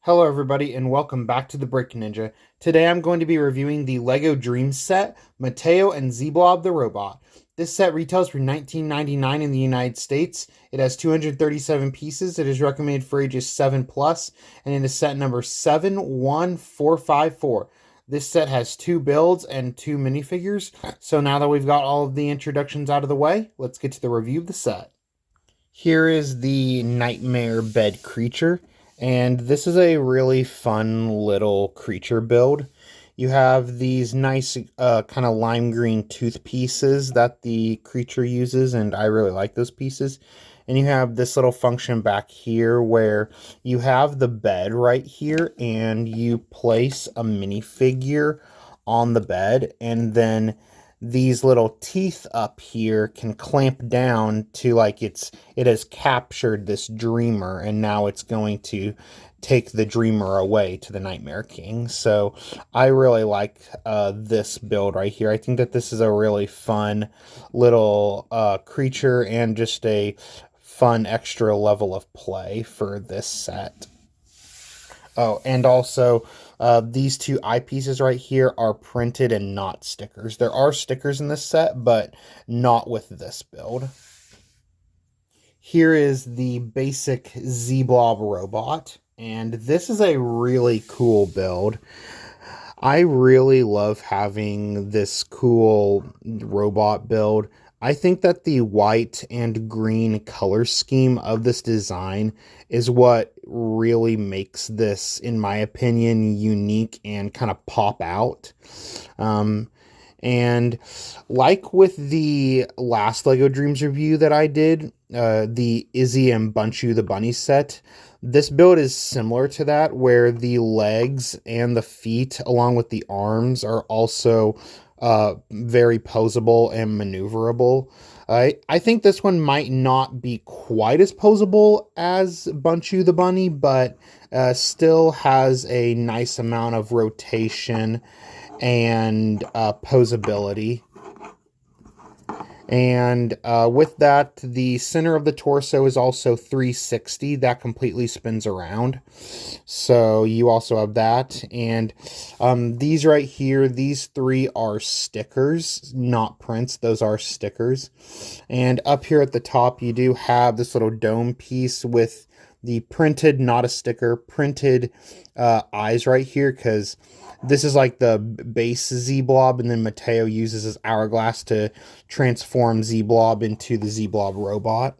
Hello everybody and welcome back to the Brick Ninja. Today I'm going to be reviewing the LEGO Dreamzzz set, Mateo and Z-Blob the Robot. This set retails for $19.99 in the United States. It has 237 pieces. It is recommended for ages 7 plus, and it is set number 71454. This set has 2 builds and 2 minifigures. So now that we've got all of the introductions out of the way, let's get to the review of the set. Here is the Nightmare Bed Creature. And this is a really fun little creature build. You have these nice kind of lime green tooth pieces that the creature uses, and I really like those pieces. And you have this little function back here where you have the bed right here, and you place a minifigure on the bed, and then these little teeth up here can clamp down to like it has captured this dreamer, and now it's going to take the dreamer away to the Nightmare King. So I really like this build right here. I think that this is a really fun little creature and just a fun extra level of play for this set. Oh, and also, these 2 eyepieces right here are printed and not stickers. There are stickers in this set, but not with this build. Here is the basic ZBlob Robot, and this is a really cool build. I really love having this cool robot build. I think that the white and green color scheme of this design is what really makes this, in my opinion, unique and kind of pop out. And like with the last LEGO Dreamzzz review that I did, the Izzy and Bunchu the Bunny set, this build is similar to that, where the legs and the feet, along with the arms, are also very posable and maneuverable. I think this one might not be quite as posable as Bunchu the Bunny, but still has a nice amount of rotation and posability. And with that, the center of the torso is also 360. That completely spins around. So you also have that. And these right here, these 3 are stickers, not prints. Those are stickers. And up here at the top, you do have this little dome piece with the printed, not a sticker, printed eyes right here, because this is like the base Z-Blob, and then Mateo uses his hourglass to transform Z-Blob into the Z-Blob Robot.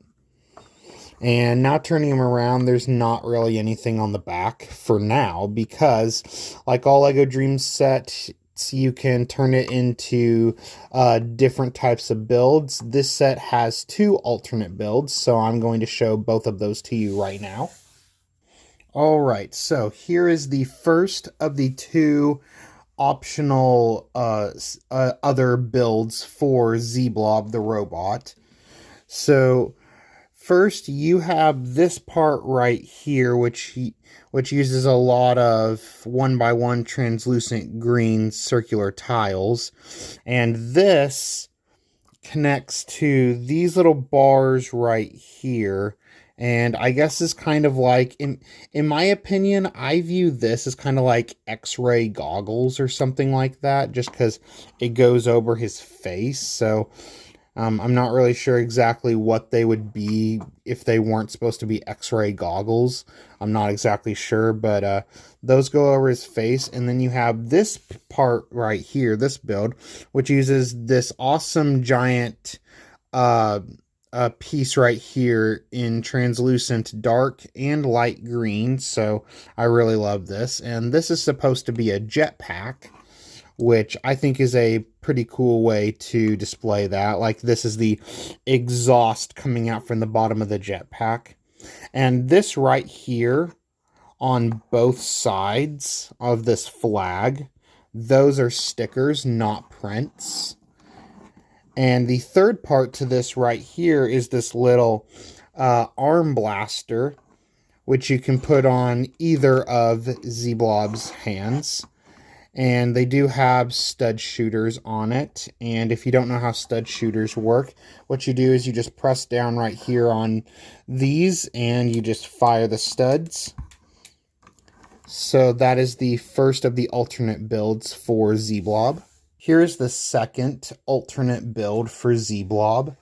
And now turning him around, there's not really anything on the back for now, because like all LEGO Dreamzzz sets, you can turn it into different types of builds. This set has 2 alternate builds, so I'm going to show both of those to you right now. Alright, so here is the first of the 2 optional other builds for Z-Blob the Robot. So first you have this part right here, which uses a lot of 1x1 translucent green circular tiles, and this connects to these little bars right here. And I guess is kind of like, in my opinion, I view this as kind of like X-ray goggles or something like that, just because it goes over his face. So I'm not really sure exactly what they would be if they weren't supposed to be X-ray goggles. I'm not exactly sure, but those go over his face. And then you have this part right here, this build, which uses this awesome giant piece right here in translucent dark and light green. So I really love this. And this is supposed to be a jetpack, which I think is a pretty cool way to display that. Like, this is the exhaust coming out from the bottom of the jetpack. And this right here on both sides of this flag, those are stickers, not prints. And the third part to this right here is this little arm blaster, which you can put on either of Z-Blob's hands. And they do have stud shooters on it. And if you don't know how stud shooters work, what you do is you just press down right here on these and you just fire the studs. So that is the first of the alternate builds for ZBlob. Here is the second alternate build for ZBlob.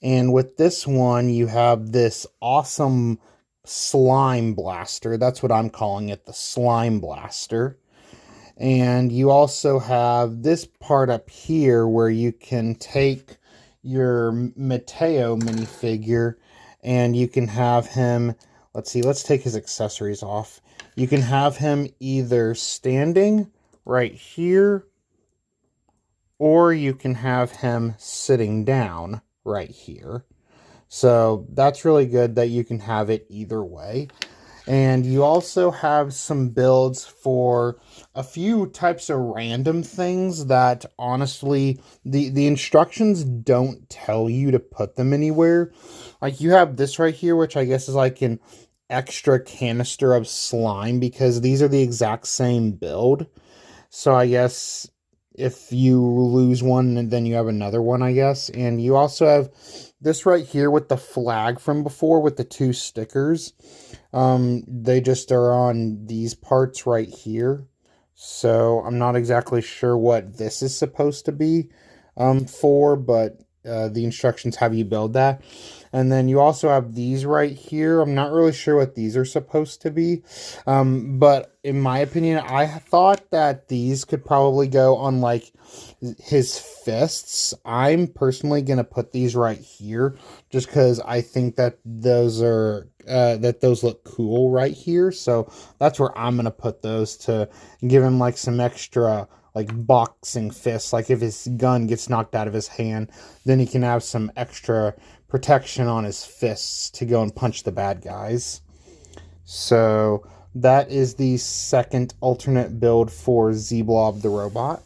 And with this one, you have this awesome slime blaster. That's what I'm calling it, the slime blaster. And you also have this part up here where you can take your Mateo minifigure and you can have him, let's see, let's take his accessories off. You can have him either standing right here, or you can have him sitting down right here. So that's really good that you can have it either way. And you also have some builds for a few types of random things that honestly, the instructions don't tell you to put them anywhere. Like you have this right here, which I guess is like an extra canister of slime, because these are the exact same build. So I guess if you lose one, then you have another one, I guess. And you also have this right here with the flag from before with the 2 stickers. They just are on these parts right here. So I'm not exactly sure what this is supposed to be for, but the instructions have you build that. And then you also have these right here. I'm not really sure what these are supposed to be. But in my opinion, I thought that these could probably go on like his fists. I'm personally going to put these right here just because I think that those are those look cool right here. So that's where I'm going to put those to give him like some extra like boxing fists. Like if his gun gets knocked out of his hand, then he can have some extra protection on his fists to go and punch the bad guys. So that is the second alternate build for ZBlob the robot.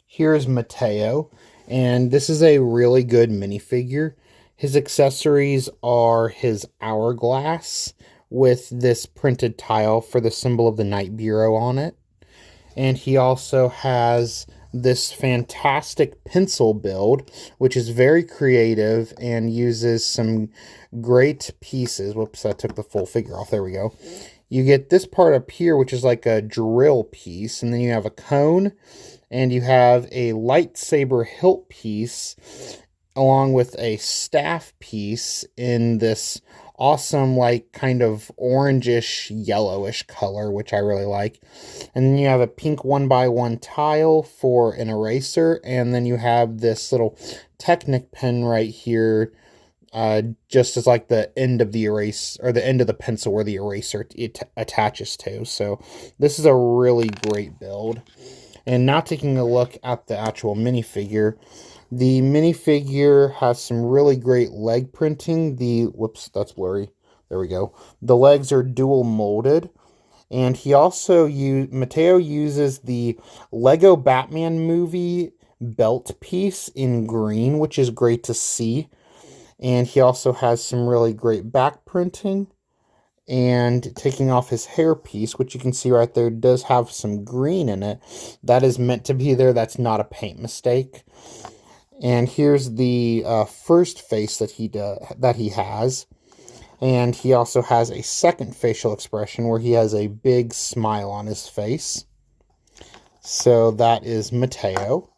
Here's Mateo, and this is a really good minifigure. His accessories are his hourglass with this printed tile for the symbol of the Night Bureau on it. And he also has this fantastic pencil build, which is very creative and uses some great pieces. Whoops, I took the full figure off. There we go. You get this part up here, which is like a drill piece, and then you have a cone, and you have a lightsaber hilt piece, along with a staff piece in this awesome, like, kind of orangish, yellowish color, which I really like. And then you have a pink 1x1 tile for an eraser, and then you have this little Technic pen right here, just as like the end of the erase, or the end of the pencil where the eraser it attaches to. So this is a really great build. And now taking a look at the actual minifigure. The minifigure has some really great leg printing. Whoops, that's blurry. There we go. The legs are dual molded. And he also Mateo uses the Lego Batman movie belt piece in green, which is great to see. And he also has some really great back printing. And taking off his hair piece, which you can see right there, does have some green in it. That is meant to be there. That's not a paint mistake. And here's the first face that he has. And he also has a second facial expression where he has a big smile on his face. So that is Mateo.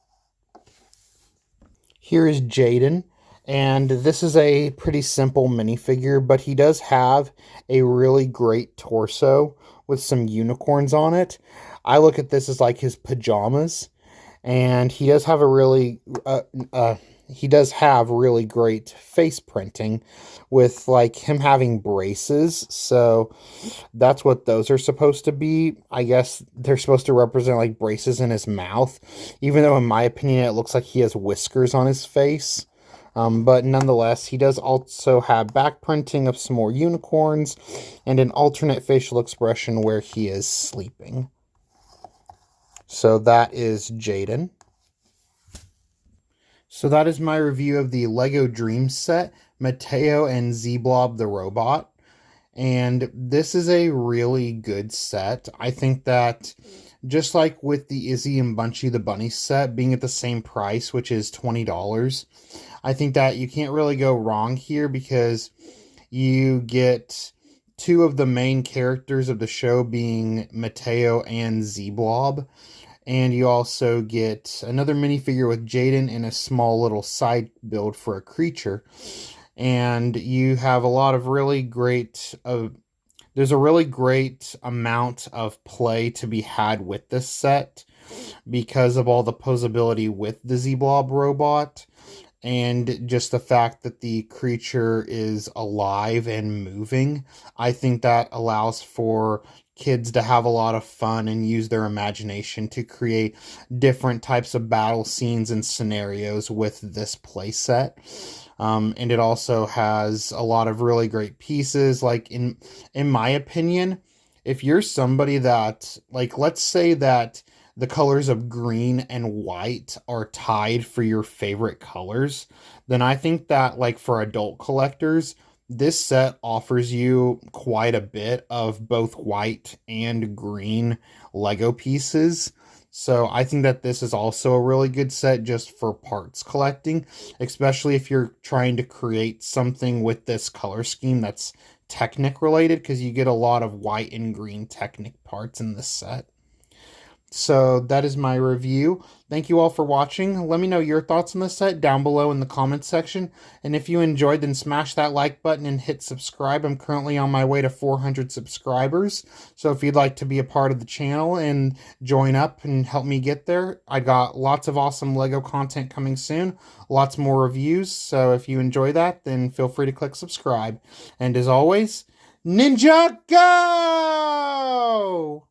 Here is Jaden. And this is a pretty simple minifigure, but he does have a really great torso with some unicorns on it. I look at this as like his pajamas. And he does have really great face printing with like him having braces. So that's what those are supposed to be. I guess they're supposed to represent like braces in his mouth, even though in my opinion it looks like he has whiskers on his face. But nonetheless, he does also have back printing of some more unicorns and an alternate facial expression where he is sleeping. So that is Jaden. So that is my review of the Lego Dreamzzz set, Mateo and Z-Blob the robot. And this is a really good set. I think that just like with the Izzy and Bunchy the Bunny set being at the same price, which is $20, I think that you can't really go wrong here because you get two of the main characters of the show being Mateo and Z-Blob. And you also get another minifigure with Jaden and a small little side build for a creature. And you have a lot of really great there's a really great amount of play to be had with this set because of all the posability with the ZBlob Robot and just the fact that the creature is alive and moving. I think that allows for kids to have a lot of fun and use their imagination to create different types of battle scenes and scenarios with this playset. And it also has a lot of really great pieces. Like in my opinion, if you're somebody that, like, let's say that the colors of green and white are tied for your favorite colors, then I think that, like, for adult collectors, this set offers you quite a bit of both white and green Lego pieces. So I think that this is also a really good set just for parts collecting, especially if you're trying to create something with this color scheme that's Technic related, because you get a lot of white and green Technic parts in this set. So that is my review. Thank you all for watching. Let me know your thoughts on this set down below in the comments section. And if you enjoyed, then smash that like button and hit subscribe. I'm currently on my way to 400 subscribers. So if you'd like to be a part of the channel and join up and help me get there, I got lots of awesome Lego content coming soon. Lots more reviews. So if you enjoy that, then feel free to click subscribe. And as always, Ninja Go!